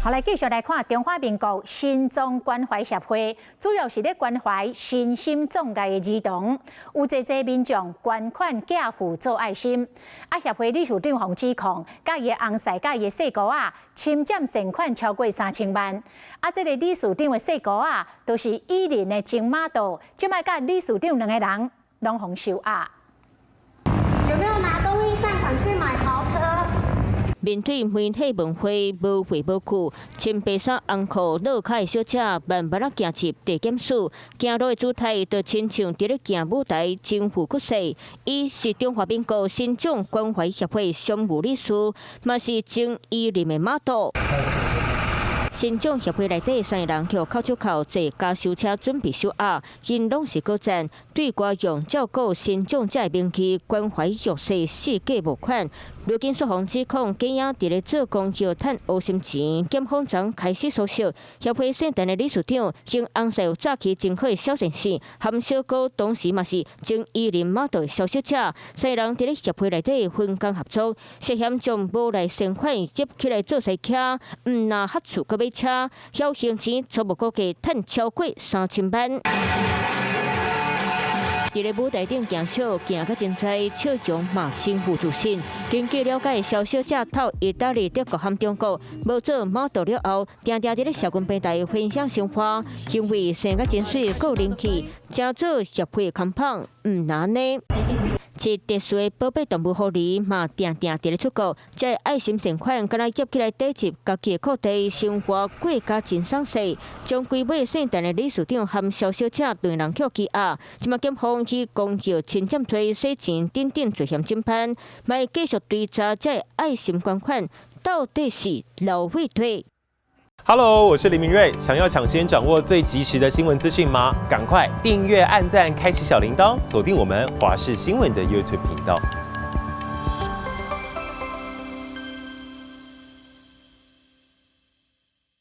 好，来继续来看中华民国心脏关怀协会，主要是咧关怀身心障碍的儿童，有侪民众捐款寄付做爱心。协会理事长洪志控，甲伊的翁婿、甲伊的细姑仔，侵占善款超过3000万。这个理事长的细姑仔，都是伊人的金马道，即摆甲理事长两个人拢互收押。有没有拿东西善款去买豪车？ 面对媒体问会无回无句，穿白衫红裤落脚的小姐慢慢行入地检署，行路的姿态就亲像伫咧行舞台，真富骨势。伊是中华民国心脏关怀协会常务理事，嘛是正义人的马道。 心脏协会内底3个人去口出口坐加修车准备收押，因拢是高赞，对外用照顾心脏者的名义关怀弱势世界募款。如今说洪指控假影伫咧做工要趁黑心钱，检方昨开始搜索协会姓陈的理事长，因翁婿有早期真好的小先生，含小姑同时嘛是正义人马道的小小姐，3人伫咧协会内底分工合作，涉嫌将无赖善款入起来做西客，唔拿合厝个买车，侥幸钱初步估计趁超过3000万。 伫咧舞台顶行小，行甲真在，笑容嘛真有自信。根据了解，小小姐透意大利、德国和中国，无做马道了后，定定伫咧社群平台分享生活，因为生甲真水够人气，真做协会看棒，唔难呢。 是特殊的宝贝动物护理嘛，定定伫咧出国，这爱心善款，敢若入起来底入家己的库地，生活过加真爽势。将规尾姓陈的理事长和小小姐两人扣羁押，即马检方以公有侵占罪、洗钱等等罪嫌侦判，卖继续追查这爱心捐款到底是老会退。 Hello， 我是林明瑞。想要抢先掌握最及时的新闻资讯吗？赶快订阅、按赞、开启小铃铛，锁定我们华视新闻的 YouTube 频道。